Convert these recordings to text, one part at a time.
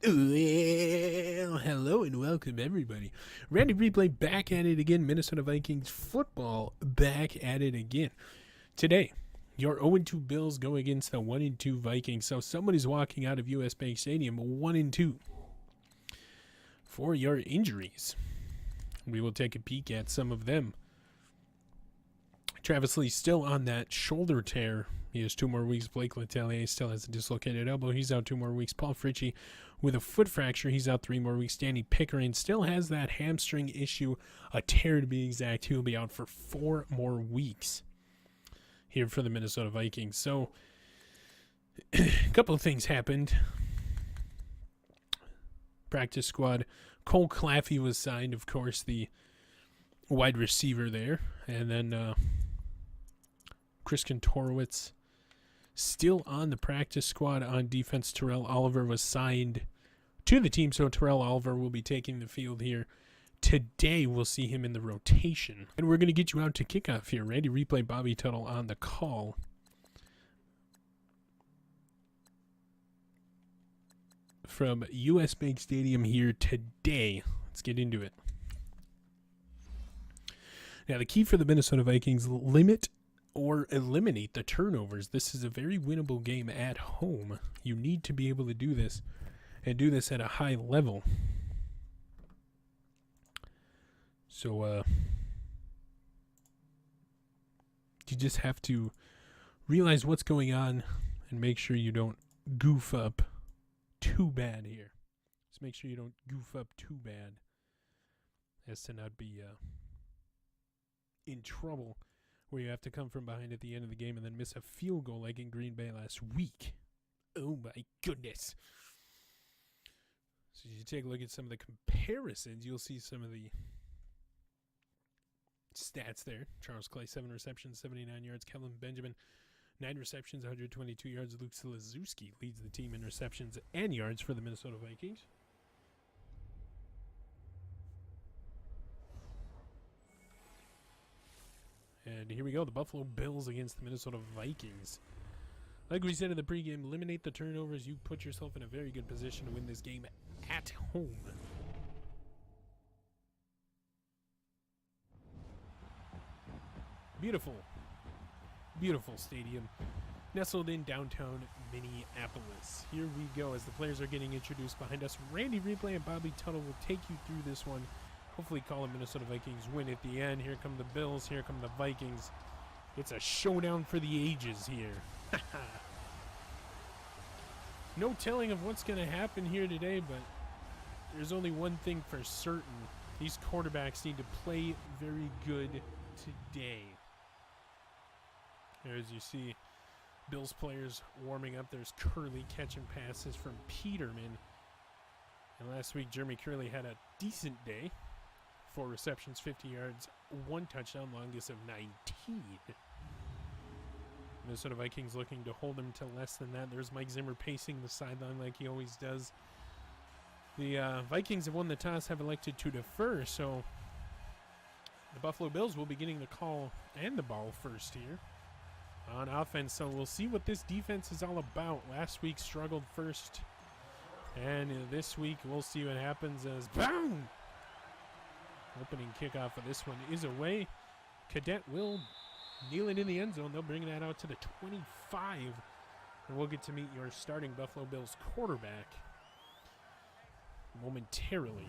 Well, hello and welcome everybody. Randy Replay back at it again. Minnesota Vikings football back at it again. Today, your 0-2 Bills go against the 1-2 Vikings. So somebody's walking out of US Bank Stadium 1-2 for your injuries. We will take a peek at some of them. Travis Lee still on that shoulder tear. He has 2 more weeks. Blake Letelier still has a dislocated elbow. He's out 2 more weeks. Paul Fritchie with a foot fracture. He's out 3 more weeks. Danny Pickering still has that hamstring issue, a tear to be exact. He'll be out for 4 more weeks here for the Minnesota Vikings. So a couple of things happened. Practice squad. Cole Claffey was signed, of course, the wide receiver there. And then Chris Kantorowicz still on the practice squad on defense. Terrell Oliver was signed to the team, so Terrell Oliver will be taking the field here. Today, we'll see him in the rotation. And we're going to get you out to kickoff here. Randy Replay, Bobby Tuttle on the call. From US Bank Stadium here today. Let's get into it. Now, the key for the Minnesota Vikings, limit or eliminate the turnovers. This is a very winnable game at home. You need to be able to do this and do this at a high level. So you just have to realize what's going on and make sure you don't goof up too bad here. Just make sure you don't goof up too bad as to not be in trouble where you have to come from behind at the end of the game and then miss a field goal like in Green Bay last week. Oh my goodness. So you take a look at some of the comparisons, you'll see some of the stats there. Charles Clay, 7 receptions, 79 yards. Kellen Benjamin, 9 receptions, 122 yards. Luke Silazewski leads the team in receptions and yards for the Minnesota Vikings. And here we go, the Buffalo Bills against the Minnesota Vikings. Like we said in the pregame, eliminate the turnovers. You put yourself in a very good position to win this game at home. Beautiful, beautiful stadium nestled in downtown Minneapolis. Here we go as the players are getting introduced behind us. Randy Replay and Bobby Tuttle will take you through this one. Hopefully call a Minnesota Vikings win at the end. Here come the Bills. Here come the Vikings. It's a showdown for the ages here. No telling of what's going to happen here today, but there's only one thing for certain. These quarterbacks need to play very good today. There, as you see, Bills players warming up. There's Curley catching passes from Peterman. And last week, Jeremy Curley had a decent day. 4 receptions, 50 yards, 1 touchdown, longest of 19. Minnesota Vikings looking to hold him to less than that. There's Mike Zimmer pacing the sideline like he always does. The Vikings have won the toss, have elected to defer, so the Buffalo Bills will be getting the call and the ball first here on offense. So we'll see what this defense is all about. Last week struggled first, and this week we'll see what happens as boom! Opening kickoff of this one is away. Cadet will kneel it in the end zone. They'll bring that out to the 25. And we'll get to meet your starting Buffalo Bills quarterback momentarily.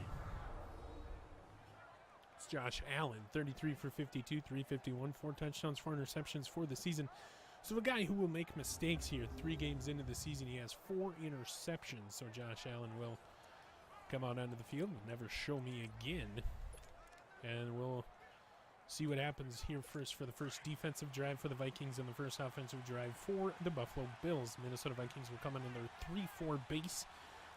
It's Josh Allen, 33 for 52, 351, 4 touchdowns, 4 interceptions for the season. So a guy who will make mistakes here. 3 games into the season, he has 4 interceptions. So Josh Allen will come out onto the field and never show me again. And we'll see what happens here first for the first defensive drive for the Vikings and the first offensive drive for the Buffalo Bills. Minnesota Vikings will come in their 3-4 base.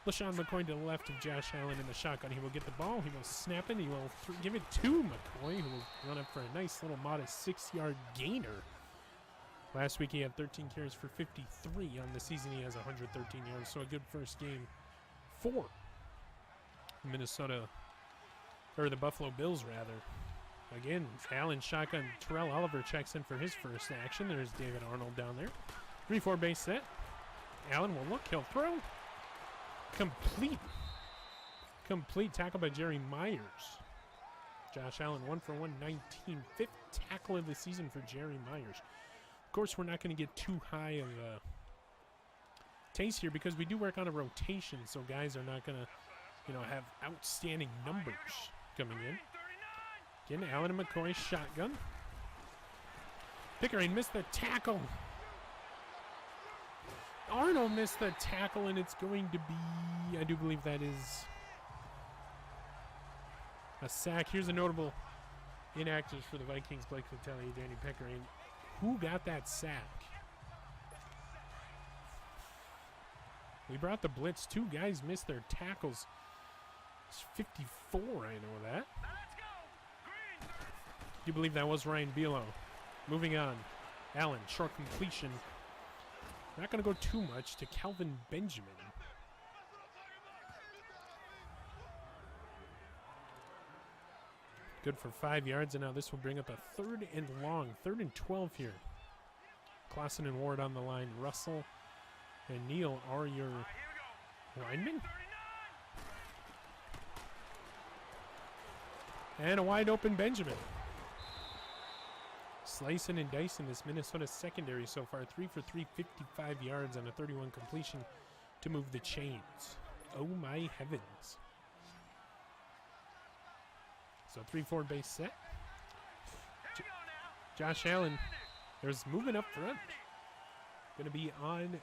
LaShawn McCoy to the left of Josh Allen in the shotgun. He will get the ball. He will snap it. He will give it to McCoy, who will run up for a nice little modest 6-yard gainer. Last week he had 13 carries for 53. On the season he has 113 yards, so a good first game for Minnesota. Or the Buffalo Bills, rather. Again, Allen shotgun. Terrell Oliver checks in for his first action. There's David Arnold down there. 3-4 base set. Allen will look. He'll throw. Complete tackle by Jerry Myers. Josh Allen 1 for 119. 5th tackle of the season for Jerry Myers. Of course, we're not going to get too high of a taste here because we do work on a rotation, so guys are not going to, you know, have outstanding numbers coming in. Again, Allen and McCoy shotgun. Pickering missed the tackle. Arnold missed the tackle, and it's going to be, I do believe that is a sack. Here's a notable inactives for the Vikings: Blake Fratelli, Danny Pickering. Who got that sack? We brought the blitz. 2 guys missed their tackles. It's 54, I know that. Do you believe that was Ryan Bielo? Moving on. Allen, short completion. Not going to go too much to Calvin Benjamin. Good for 5 yards, and now this will bring up a 3rd and long. 3rd and 12 here. Clausen and Ward on the line. Russell and Neal are your linemen. And a wide open Benjamin. Slicing and dicing this Minnesota secondary so far. 3 for 3, 55 yards on a 31 completion to move the chains. Oh my heavens. So 3-4 base set. Josh Allen, there's movement up front. Going to be on.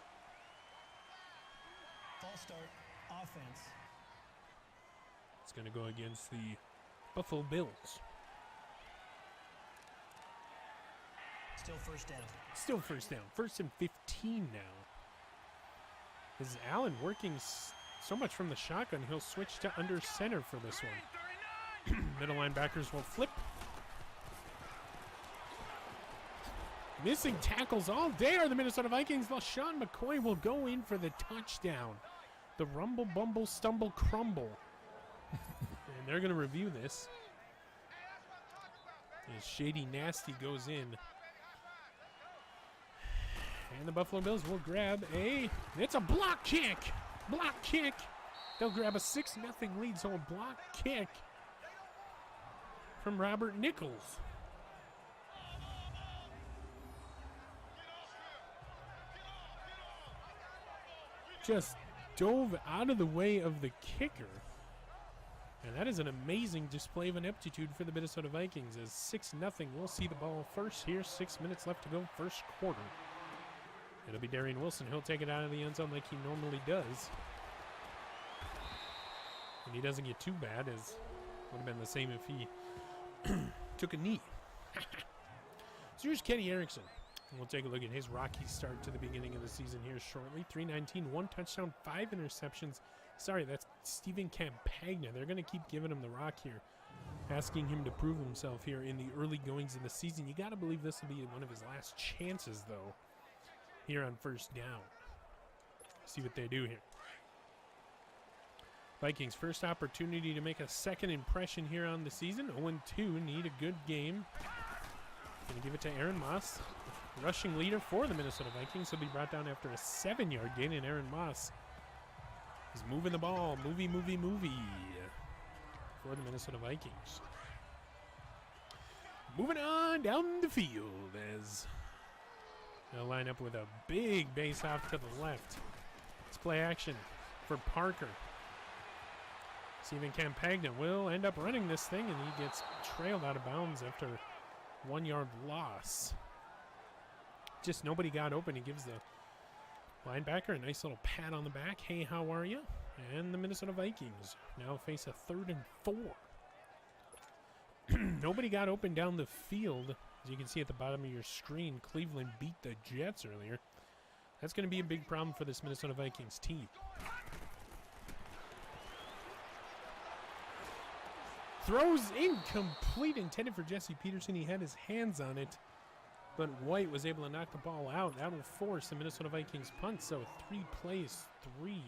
False start, offense. It's going to go against the Buffalo Bills. Still first down. Still first down. 1st and 15 now. Is Allen working so much from the shotgun, he'll switch to under center for this one. Middle linebackers will flip. Missing tackles all day are the Minnesota Vikings. LaShawn McCoy will go in for the touchdown. The rumble, bumble, stumble, crumble. And they're going to review this. As Shady Nasty goes in. And the Buffalo Bills will grab it's a block kick. Block kick. They'll grab a 6-0 lead, so a block kick from Robert Nichols. Just dove out of the way of the kicker. And that is an amazing display of ineptitude for the Minnesota Vikings as 6-0. We'll see the ball first here. 6 minutes left to go, first quarter. It'll be Darian Wilson. He'll take it out of the end zone like he normally does. And he doesn't get too bad, as would have been the same if he took a knee. So here's Kenny Erickson. We'll take a look at his rocky start to the beginning of the season here shortly. 319, 1 touchdown, 5 interceptions. Sorry, that's Stephen Campagna. They're going to keep giving him the rock here, asking him to prove himself here in the early goings of the season. You got to believe this will be one of his last chances, though, here on first down. See what they do here. Vikings' first opportunity to make a second impression here on the season. 0-2, need a good game. Going to give it to Aaron Moss. Rushing leader for the Minnesota Vikings. He'll be brought down after a 7-yard gain, and Aaron Moss is moving the ball. Movie for the Minnesota Vikings. Moving on down the field as they'll line up with a big base off to the left. Let's play action for Parker. Stephen Campagna will end up running this thing, and he gets trailed out of bounds after 1-yard loss. Just nobody got open. He gives the linebacker a nice little pat on the back. Hey, how are you? And the Minnesota Vikings now face a 3rd and 4. Nobody got open down the field. As you can see at the bottom of your screen, Cleveland beat the Jets earlier. That's going to be a big problem for this Minnesota Vikings team. Throws incomplete, intended for Jesse Peterson. He had his hands on it, but White was able to knock the ball out. That will force the Minnesota Vikings punt. So 3 plays, 3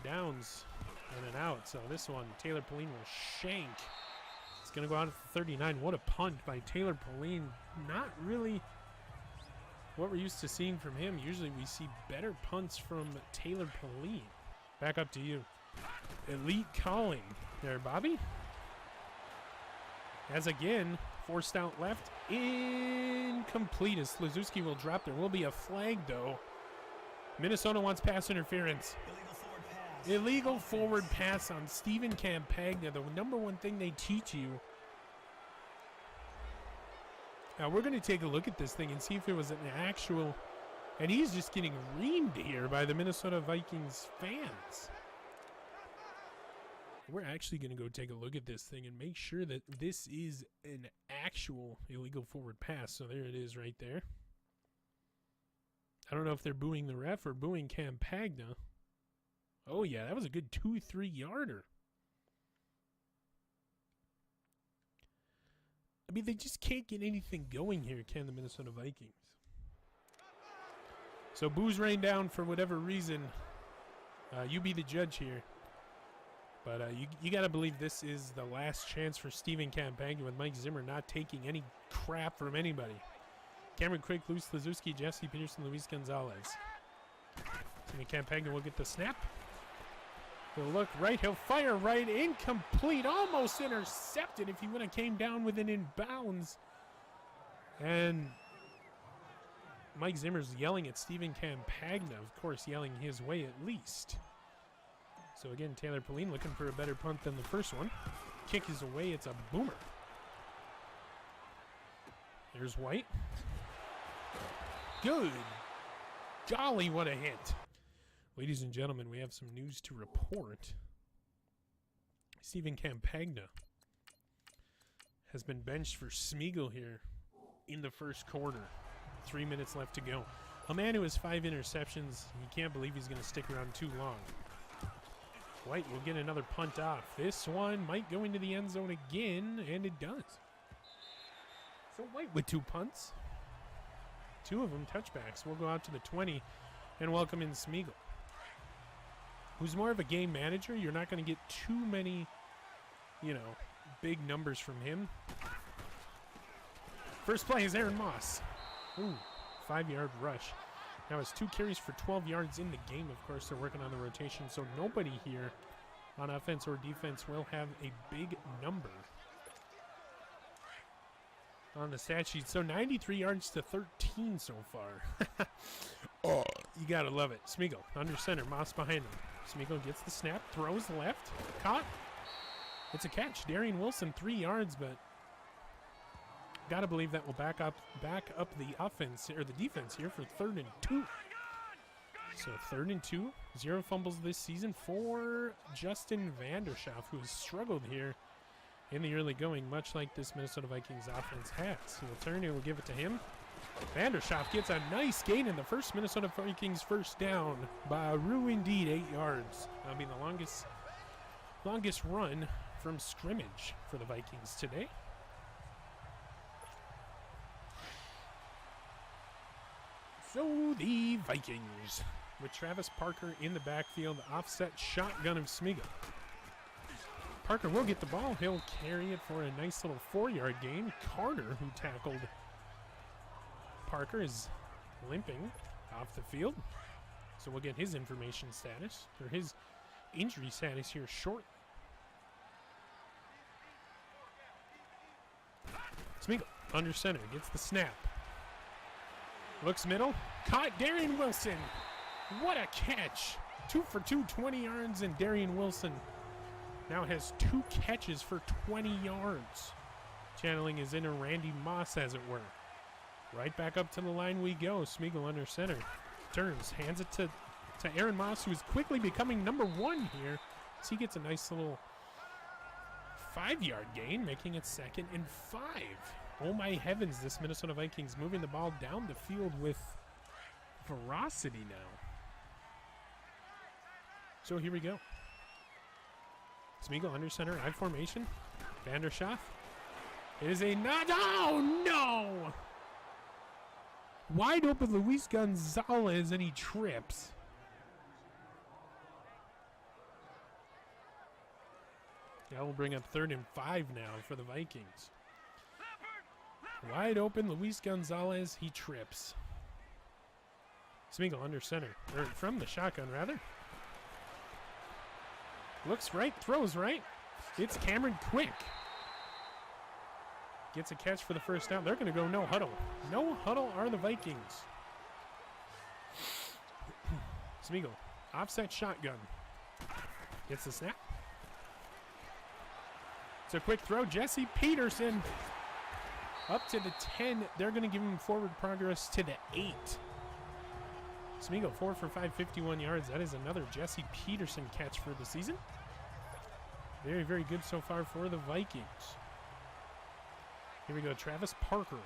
downs and an out. So this one, Taylor Pauline will shank. It's going to go out at the 39. What a punt by Taylor Pauline. Not really what we're used to seeing from him. Usually we see better punts from Taylor Pauline. Back up to you. Elite calling there, Bobby. As again, forced out left. Incomplete as Slazewski will drop. There will be a flag, though. Minnesota wants pass interference. Illegal forward pass on Stephen Campagna, the number one thing they teach you. Now, we're going to take a look at this thing and see if it was an actual... And he's just getting reamed here by the Minnesota Vikings fans. We're actually going to go take a look at this thing and make sure that this is an actual illegal forward pass. So there it is right there. I don't know if they're booing the ref or booing Campagna. Oh, yeah, that was a good 2-3-yarder. I mean, they just can't get anything going here, can the Minnesota Vikings? So boos rain down for whatever reason. You be the judge here. But you got to believe this is the last chance for Stephen Campagna with Mike Zimmer not taking any crap from anybody. Cameron Quick, Luis Slazewski, Jesse Peterson, Luis Gonzalez. Stephen Campagna will get the snap. He'll look right. He'll fire right. Incomplete. Almost intercepted if he would have came down with an inbounds. And Mike Zimmer's yelling at Stephen Campagna, of course, yelling his way at least. So again, Taylor Pauline looking for a better punt than the first one. Kick is away. It's a boomer. There's White. Good. Golly, what a hit. Ladies and gentlemen, we have some news to report. Stephen Campagna has been benched for Smeagol here in the first quarter. 3 minutes left to go. A man who has 5 interceptions, you can't believe he's going to stick around too long. White will get another punt off. This one might go into the end zone again, and it does. So White with 2 punts. 2 of them touchbacks. We'll go out to the 20 and welcome in Smeagol, who's more of a game manager. You're not going to get too many, big numbers from him. First play is Aaron Moss. Ooh, 5-yard rush. Now it's 2 carries for 12 yards in the game. Of course, they're working on the rotation, so nobody here on offense or defense will have a big number on the stat sheet. So 93 yards to 13 so far. Oh, you got to love it. Smeagol under center, Moss behind him. Smeagol gets the snap, throws left, caught. It's a catch. Darian Wilson 3 yards, but gotta believe that will back up the offense or the defense here for 3rd and 2. So 3rd and 2, 0 fumbles this season for Justin Vanderschaft, who has struggled here in the early going, much like this Minnesota Vikings offense has. He will turn and will give it to him. Vanderschaft gets a nice gain in the first Minnesota Vikings first down. Baru indeed, 8 yards. That'll be the longest run from scrimmage for the Vikings today. So the Vikings with Travis Parker in the backfield, offset shotgun of Smeagol. Parker will get the ball. He'll carry it for a nice little 4-yard gain. Carter, who tackled Parker, is limping off the field. So we'll get his information status, or his injury status here shortly. Smeagol under center, gets the snap. Looks middle, caught Darian Wilson. What a catch. 2 for 2, 20 yards, and Darian Wilson now has 2 catches for 20 yards. Channeling his inner Randy Moss, as it were. Right back up to the line we go. Smeagol under center. Turns, hands it to Aaron Moss, who is quickly becoming number 1 here. So he gets a nice little 5-yard gain, making it 2nd and 5. Oh my heavens, this Minnesota Vikings moving the ball down the field with ferocity now. So here we go. Smeagol under center, I formation. Vanderschaft. It is a not. Oh no! Wide open Luis Gonzalez, and he trips. That will bring up 3rd and 5 now for the Vikings. Wide open Luis Gonzalez, he trips. Smeagol under center, or from the shotgun rather. Looks right, throws right. It's Cameron Quick. Gets a catch for the first down. They're going to go no huddle. No huddle are the Vikings. Smeagol, offset shotgun. Gets the snap. It's a quick throw. Jesse Peterson up to the 10. They're going to give him forward progress to the 8. Smeagol 4 for 5, 51 yards. That is another Jesse Peterson catch for the season. Very, very good so far for the Vikings. Here we go, Travis Parker.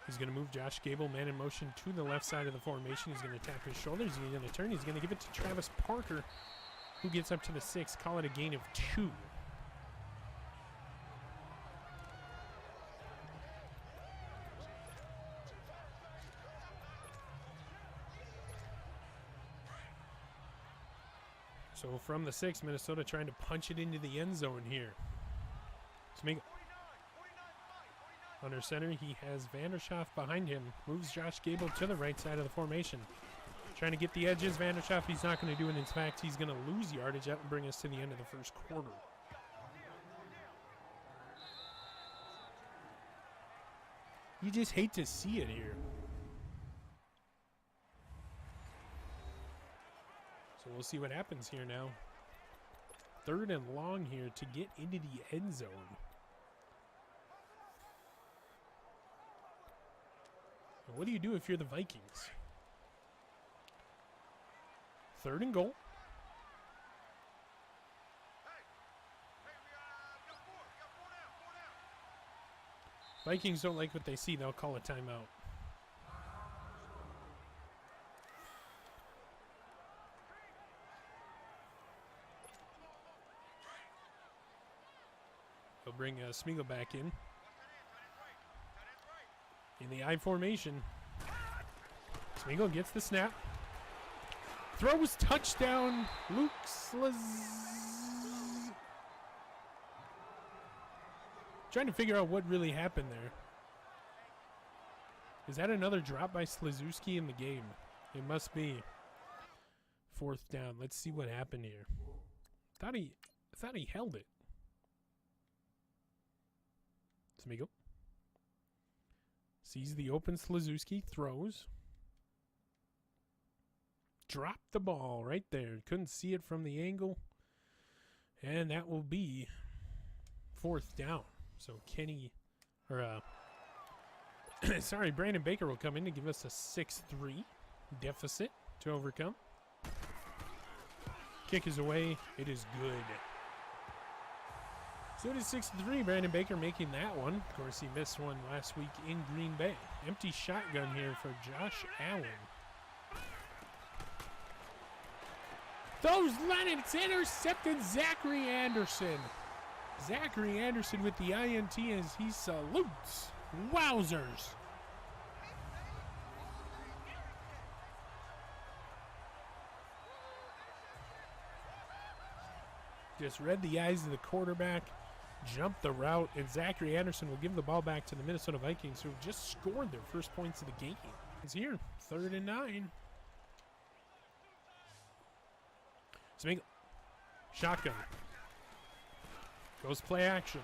He's going to move Josh Gable, man in motion, to the left side of the formation. He's going to tap his shoulders. He's going to turn. He's going to give it to Travis Parker, who gets up to the 6. Call it a gain of 2. So from the 6, Minnesota trying to punch it into the end zone here. Smeagol. Under center, he has Vanderschaff behind him. Moves Josh Gable to the right side of the formation. Trying to get the edges. Vanderschaff, he's not going to do it. In fact, he's going to lose yardage. That will bring us to the end of the first quarter. You just hate to see it here. So we'll see what happens here now. 3rd and long here to get into the end zone. Now what do you do if you're the Vikings? 3rd and goal. Vikings don't like what they see. They'll call a timeout. They'll bring Smeagol back in. In the I formation. Smeagol gets the snap. Throws touchdown. Luke Trying to figure out what really happened there. Is that another drop by Slazewski in the game? It must be. 4th down. Let's see what happened here. Thought he held it. Smeagol sees the open Slazewski, throws. Dropped the ball right there. Couldn't see it from the angle. And that will be 4th down. So Brandon Baker will come in to give us a 6-3 deficit to overcome. Kick is away. It is good. So it is 6-3. Brandon Baker making that one. Of course, he missed one last week in Green Bay. Empty shotgun here for Josh Allen. Those Lennox intercepted Zachary Anderson. Zachary Anderson with the INT as he salutes. Wowzers. Just read the eyes of the quarterback, jumped the route, and Zachary Anderson will give the ball back to the Minnesota Vikings, who have just scored their first points of the game. It's here, 3rd and 9. Smeagol, shotgun. Goes play action.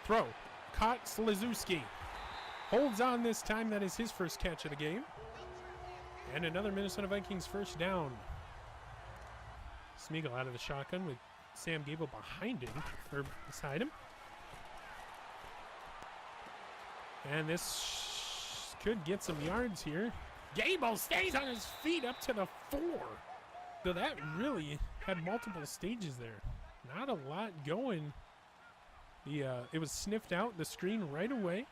Throw. Caught Slazewski. Holds on this time. That is his first catch of the game. And another Minnesota Vikings first down. Smeagol out of the shotgun with Sam Gable behind him, or beside him. And this could get some yards here. Gable stays on his feet up to the 4. So that really had multiple stages there. Not a lot going. It was sniffed out, the screen right away.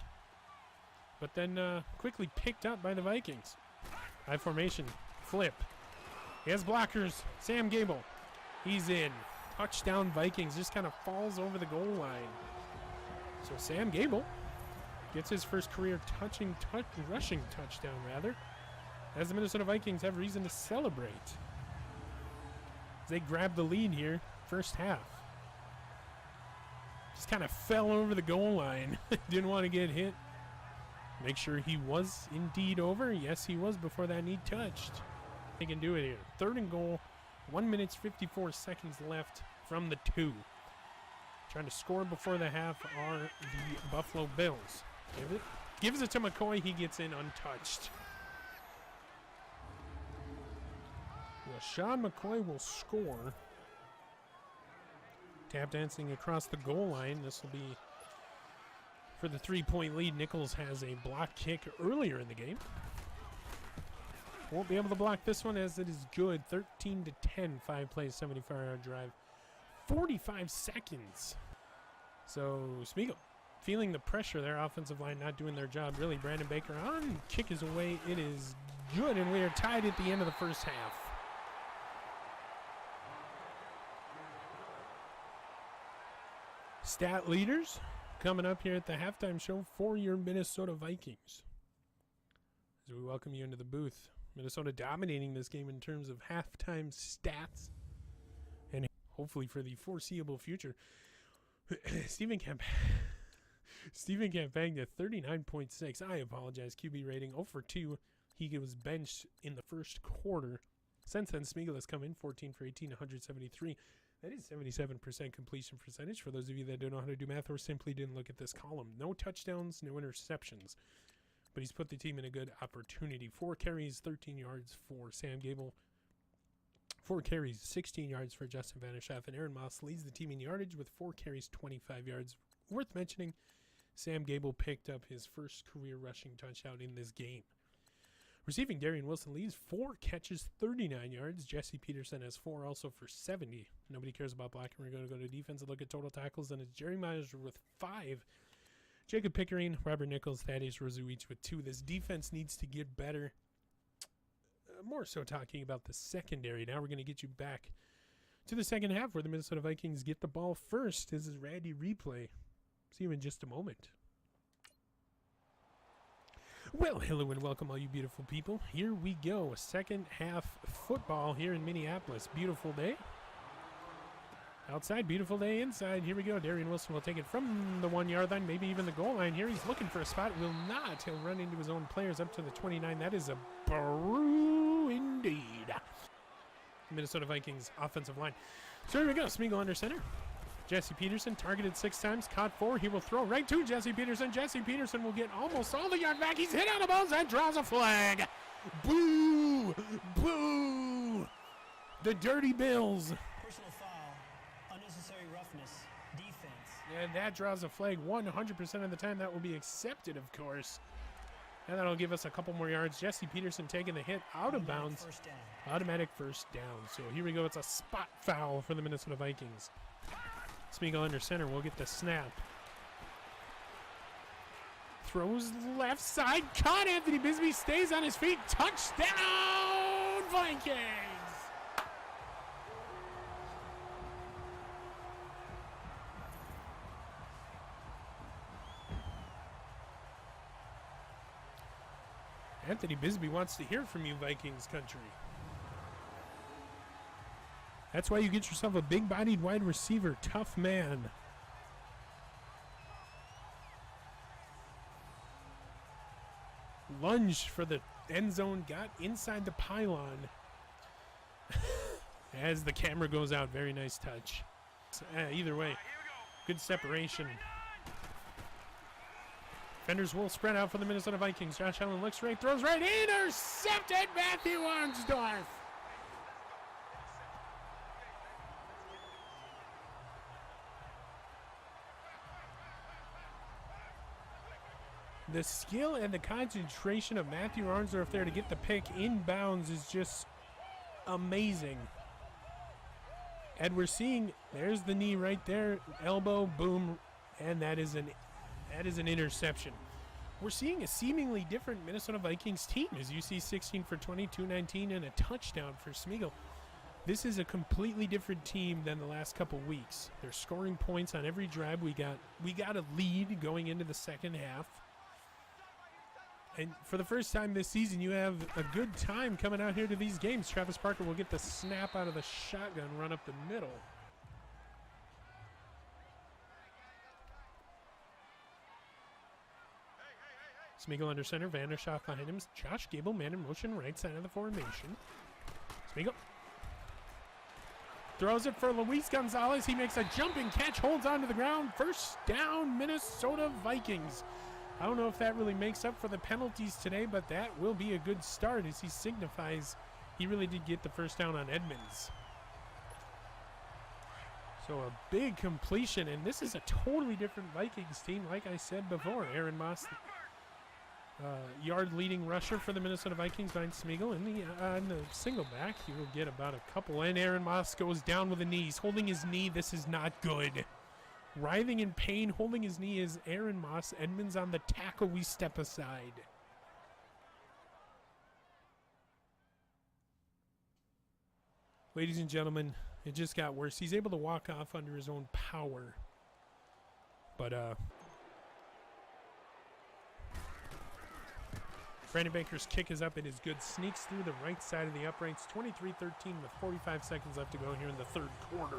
But then quickly picked up by the Vikings. High formation, flip. He has blockers, Sam Gable. He's in. Touchdown Vikings, just kind of falls over the goal line. So Sam Gable gets his first career rushing touchdown, rather. As the Minnesota Vikings have reason to celebrate. As they grab the lead here, first half. Just kind of fell over the goal line. Didn't want to get hit. Make sure he was indeed over. Yes, he was before that knee touched. They can do it here. 3rd and goal. 1 minute 54 seconds left from the 2. Trying to score before the half are the Buffalo Bills. Gives it to McCoy. He gets in untouched. Well, Sean McCoy will score. Tap dancing across the goal line. This will be for the 3-point lead. Nichols has a block kick earlier in the game. Won't be able to block this one as it is good. 13-10, 5 plays, 75-yard drive. 45 seconds. So Smeagol feeling the pressure there. Offensive line not doing their job really. Brandon Baker on. Kick is away. It is good, and we are tied at the end of the first half. Stat leaders coming up here at the halftime show for your Minnesota Vikings. As we welcome you into the booth. Minnesota dominating this game in terms of halftime stats. And hopefully for the foreseeable future. Stephen Camp banged at 39.6. I apologize. QB rating 0 for 2. He was benched in the first quarter. Since then, Smeagol has come in 14 for 18, 173. That is 77% completion percentage. For those of you that don't know how to do math or simply didn't look at this column. No touchdowns, no interceptions. But he's put the team in a good opportunity. 4 carries, 13 yards for Sam Gable. 4 carries, 16 yards for Justin Vanderschaff. And Aaron Moss leads the team in yardage with 4 carries, 25 yards. Worth mentioning, Sam Gable picked up his first career rushing touchdown in this game. Receiving, Darian Wilson leads 4 catches, 39 yards. Jesse Peterson has 4 also for 70. Nobody cares about blocking. We're going to go to defense and look at total tackles. And it's Jerry Myers with 5. Jacob Pickering, Robert Nichols, Thaddeus Rozu each with 2. This defense needs to get better. More so talking about the secondary. Now we're going to get you back to the second half where the Minnesota Vikings get the ball first. This is Randy Replay. See you in just a moment. Well, hello and welcome all you beautiful people. Here we go. Second half football here in Minneapolis. Beautiful day. Outside, beautiful day inside. Here we go. Darian Wilson will take it from the 1-yard line, maybe even the goal line here. He's looking for a spot. Will not. He'll run into his own players up to the 29. That is a brew indeed. Minnesota Vikings offensive line. So here we go. Smeagol under center. Jesse Peterson targeted 6 times, caught 4. He will throw right to Jesse Peterson. Jesse Peterson will get almost all the yard back. He's hit out of bounds and draws a flag. Boo! Boo! The Dirty Bills. Personal foul, unnecessary roughness, defense. And that draws a flag 100% of the time. That will be accepted, of course. And that'll give us a couple more yards. Jesse Peterson taking the hit out of bounds. First down. Automatic first down. So here we go. It's a spot foul for the Minnesota Vikings. Smeagol under center will get the snap. Throws left side. Caught. Anthony Bisbee stays on his feet. Touchdown, Vikings! Anthony Bisbee wants to hear from you, Vikings country. That's why you get yourself a big-bodied wide receiver, tough man. Lunge for the end zone, got inside the pylon. As the camera goes out, very nice touch. Either way, good separation. Defenders will spread out for the Minnesota Vikings. Josh Allen looks right, throws right, intercepted, Matthew Arnsdorf. The skill and the concentration of Matthew Arnsdorf there to get the pick inbounds is just amazing. And we're seeing, there's the knee right there, elbow, boom, and that is an interception. We're seeing a seemingly different Minnesota Vikings team as you see 16 for 20, 219, and a touchdown for Smeagol. This is a completely different team than the last couple weeks. They're scoring points on every drive. We got a lead going into the second half. And for the first time this season, you have a good time coming out here to these games. Travis Parker will get the snap out of the shotgun, run up the middle. Smeagol under center. Vandershoff behind him. Josh Gable, man in motion, right side of the formation. Smeagol throws it for Luis Gonzalez. He makes a jumping catch, holds onto the ground. First down, Minnesota Vikings. I don't know if that really makes up for the penalties today, but that will be a good start as he signifies he really did get the first down on Edmonds. So a big completion, and this is a totally different Vikings team, like I said before. Aaron Moss, yard leading rusher for the Minnesota Vikings behind Smeagol. In the single back, he will get about a couple, and Aaron Moss goes down with a knee. He's holding his knee. This is not good. Writhing in pain, holding his knee is Aaron Moss. Edmonds on the tackle. We step aside. Ladies and gentlemen, it just got worse. He's able to walk off under his own power. But, Brandon Baker's kick is up. It is good. Sneaks through the right side of the uprights. 23-13 with 45 seconds left to go here in the third quarter.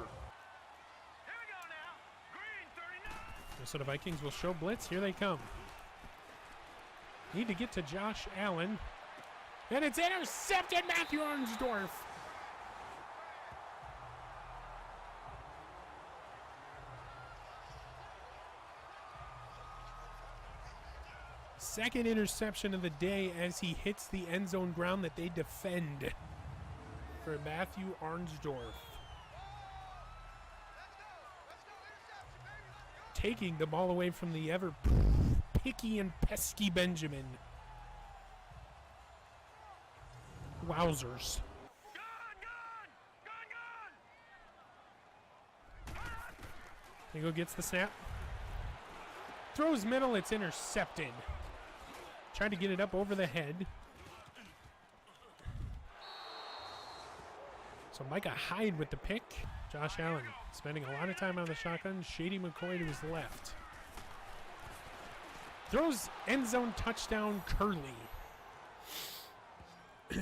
Minnesota Vikings will show blitz. Here they come. Need to get to Josh Allen. And it's intercepted. Matthew Arnsdorf. Second interception of the day as he hits the end zone ground that they defend for Matthew Arnsdorf. Taking the ball away from the ever picky and pesky Benjamin. Wowzers. Eagle gets the snap. Throws middle, it's intercepted. Trying to get it up over the head. So Micah Hyde with the pick. Josh Allen spending a lot of time on the shotgun. Shady McCoy to his left. Throws end zone touchdown Curley.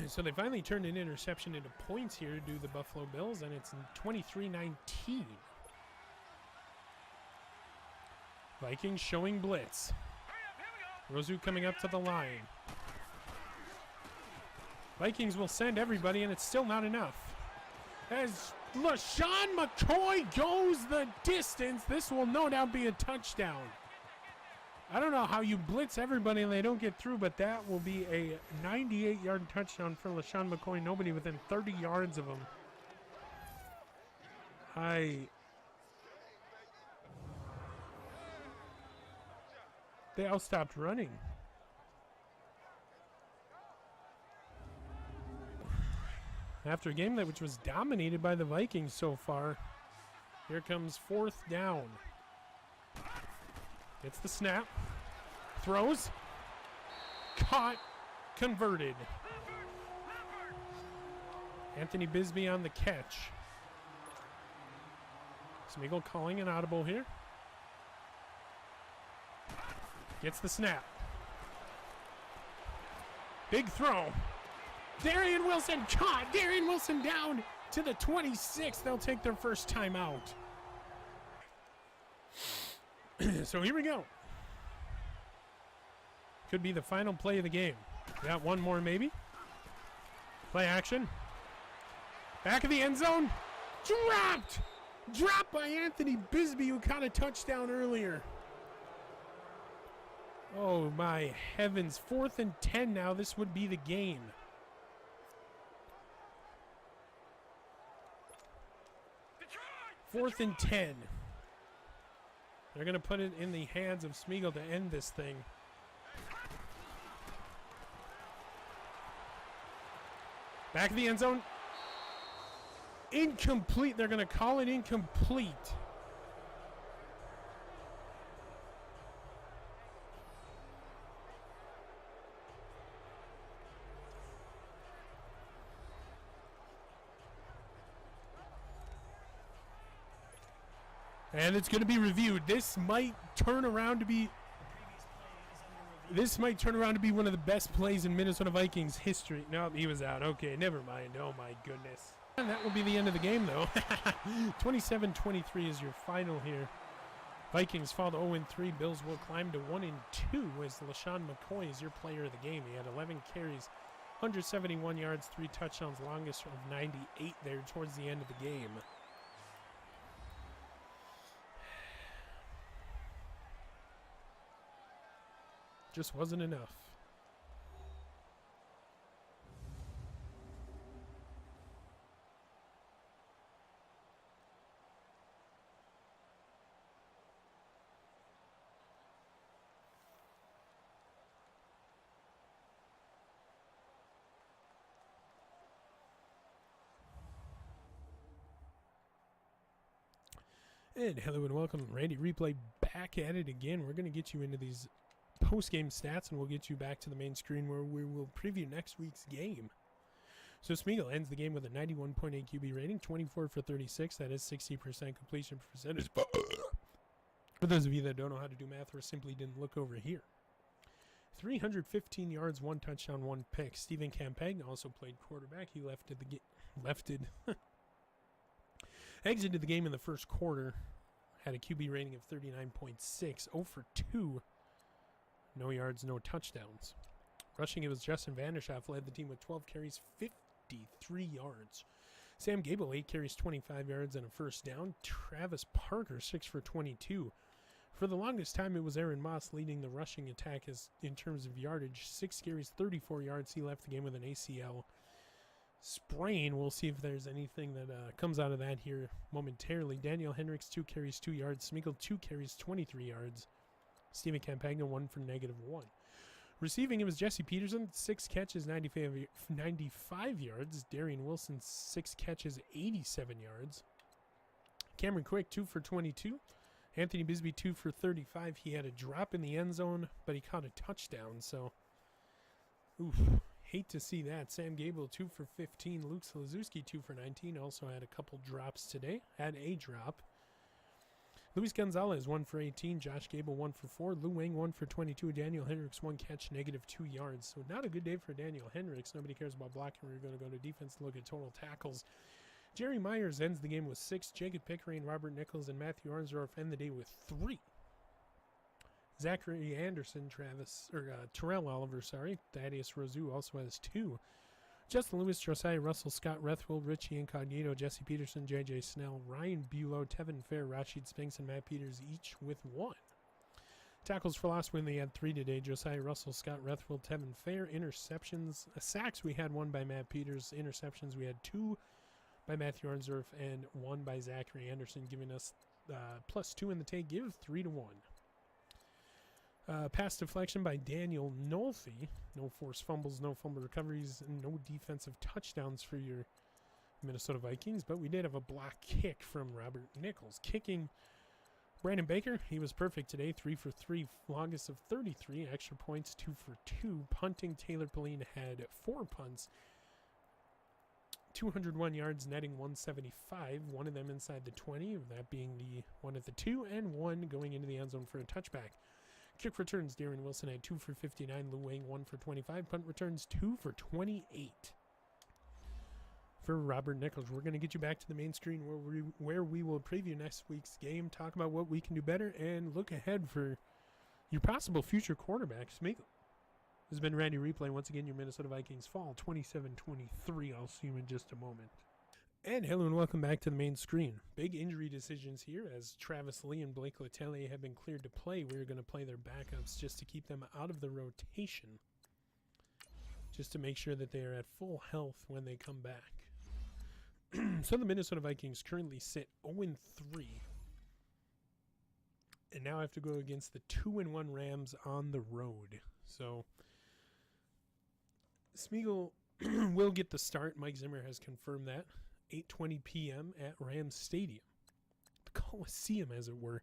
So they finally turned an interception into points here to do the Buffalo Bills, and it's 23-19. Vikings showing blitz. Rosu coming up to the line. Vikings will send everybody, and it's still not enough. As LaShawn McCoy goes the distance, this will no doubt be a touchdown. I don't know how you blitz everybody and they don't get through, but that will be a 98-yard touchdown for LaShawn McCoy. Nobody within 30 yards of him. They all stopped running. After a game which was dominated by the Vikings so far, here comes fourth down. Gets the snap. Throws. Caught. Converted. Anthony Bisbee on the catch. Smeagol calling an audible here. Gets the snap. Big throw. Darian Wilson caught. Darian Wilson down to the 26. They'll take their first time out. So here we go. Could be the final play of the game. Got one more maybe. Play action. Back of the end zone. Dropped. Dropped by Anthony Bisbee, who caught a touchdown earlier. Oh my heavens. 4th and 10 now. This would be the game. Detroit! 4th and 10. They're going to put it in the hands of Smeagol to end this thing. Back of the end zone. Incomplete. They're going to call it incomplete. And it's going to be reviewed. This might turn around to be one of the best plays in Minnesota Vikings history. No, he was out. Okay, never mind. Oh my goodness. And that will be the end of the game though. 27-23 is your final here. Vikings fall to 0-3. Bills will climb to 1-2 as LaShawn McCoy is your player of the game. He had 11 carries, 171 yards, 3 touchdowns, longest of 98 there towards the end of the game. Just wasn't enough. And hello and welcome. Randy Replay back at it again. We're going to get you into these post-game stats, and we'll get you back to the main screen where we will preview next week's game. So Smeagol ends the game with a 91.8 QB rating, 24 for 36. That is 60% completion percentage. For those of you that don't know how to do math or simply didn't look over here. 315 yards, 1 touchdown, 1 pick. Stephen Campagna also played quarterback. He exited the game in the first quarter. Had a QB rating of 39.6. 0 for 2. No yards, no touchdowns. Rushing, it was Justin Vanderschaff led the team with 12 carries, 53 yards. Sam Gable, 8 carries, 25 yards, and a first down. Travis Parker, 6 for 22. For the longest time, it was Aaron Moss leading the rushing attack in terms of yardage. 6 carries, 34 yards. He left the game with an ACL sprain. We'll see if there's anything that comes out of that here momentarily. Daniel Hendricks, 2 carries, 2 yards. Smeagol, 2 carries, 23 yards. Stephen Campagna, 1 for -1. Receiving, it was Jesse Peterson, 6 catches, 95 yards. Darian Wilson, 6 catches, 87 yards. Cameron Quick, 2 for 22. Anthony Bisbee, 2 for 35. He had a drop in the end zone, but he caught a touchdown, so hate to see that. Sam Gable, 2 for 15. Luke Slazewski, 2 for 19. Also had a couple drops today. Had a drop. Luis Gonzalez, 1 for 18. Josh Gable, 1 for 4. Lou Wang, 1 for 22. Daniel Hendricks, 1 catch, -2 yards. So not a good day for Daniel Hendricks. Nobody cares about blocking. We're going to go to defense and look at total tackles. Jerry Myers ends the game with 6. Jacob Pickering, Robert Nichols, and Matthew Arnsdorf end the day with 3. Zachary Anderson, Terrell Oliver, Thaddeus Rozu also has 2. Justin Lewis, Josiah Russell, Scott Rethwell, Richie Incognito, Jesse Peterson, J.J. Snell, Ryan Bulow, Tevin Fair, Rashid Spinks, and Matt Peters each with 1. Tackles for loss when they had 3 today. Josiah Russell, Scott Rethwell, Tevin Fair. Interceptions, sacks we had 1 by Matt Peters. Interceptions we had 2 by Matthew Arnsdorf and 1 by Zachary Anderson, giving us +2 in the take. Give 3-1. Pass deflection by Daniel Nolfi. No forced fumbles, no fumble recoveries, and no defensive touchdowns for your Minnesota Vikings. But we did have a block kick from Robert Nichols. Kicking, Brandon Baker, he was perfect today. 3 for 3, longest of 33. Extra points, 2 for 2. Punting, Taylor Pauline had 4 punts. 201 yards, netting 175. 1 of them inside the 20, that being the one at the 2, and 1 going into the end zone for a touchback. Kick returns, Darren Wilson had 2 for 59. Lou Wang, 1 for 25. Punt returns, 2 for 28. For Robert Nichols, we're going to get you back to the main screen where we will preview next week's game, talk about what we can do better, and look ahead for your possible future quarterback, Smeagol. This has been Randy Replay. Once again, your Minnesota Vikings fall 27-23. I'll see you in just a moment. And hello and welcome back to the main screen. Big injury decisions here as Travis Lee and Blake Letelier have been cleared to play. We're going to play their backups just to keep them out of the rotation, just to make sure that they are at full health when they come back. So the Minnesota Vikings currently sit 0-3. And now have to go against the 2-1 Rams on the road. So Smeagol will get the start. Mike Zimmer has confirmed that. 8:20 p.m. at Rams Stadium, the Coliseum, as it were.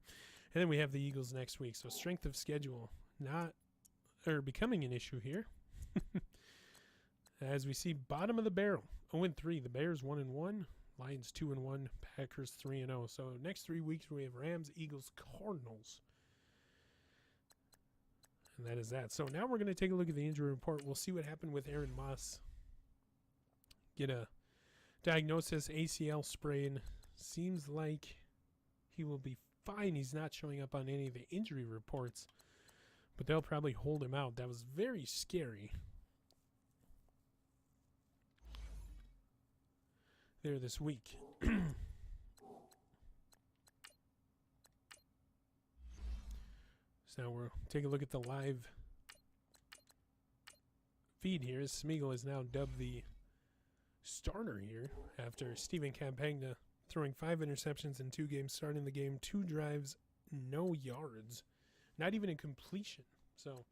And then we have the Eagles next week. So strength of schedule becoming an issue here. As we see, bottom of the barrel, 0-3. The Bears 1-1, Lions 2-1, Packers 3-0. So next 3 weeks we have Rams, Eagles, Cardinals. And that is that. So now we're going to take a look at the injury report. We'll see what happened with Aaron Moss. Get a diagnosis, ACL sprain. Seems like he will be fine. He's not showing up on any of the injury reports, but they'll probably hold him out. That was very scary there this week. So now we'll take a look at the live feed here. Smeagol is now dubbed the starter here after Steven Campagna throwing 5 interceptions in 2 games, starting the game, 2 drives, no yards, not even a completion. So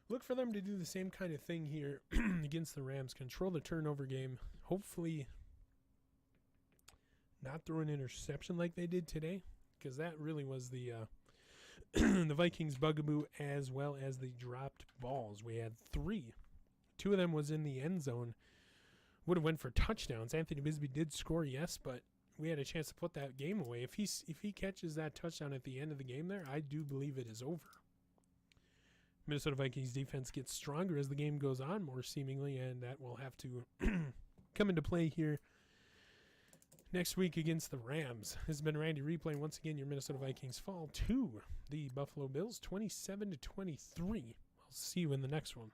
look for them to do the same kind of thing here against the Rams. Control the turnover game. Hopefully not throw an interception like they did today, because that really was the the Vikings' bugaboo, as well as the dropped balls. We had 3. 2 of them was in the end zone. Would have went for touchdowns. Anthony Bisbee did score, yes, but we had a chance to put that game away. If he catches that touchdown at the end of the game there, I do believe it is over. Minnesota Vikings defense gets stronger as the game goes on, more seemingly, and that will have to come into play here next week against the Rams. This has been Randy replaying once again your Minnesota Vikings fall to the Buffalo Bills, 27-23. I'll see you in the next one.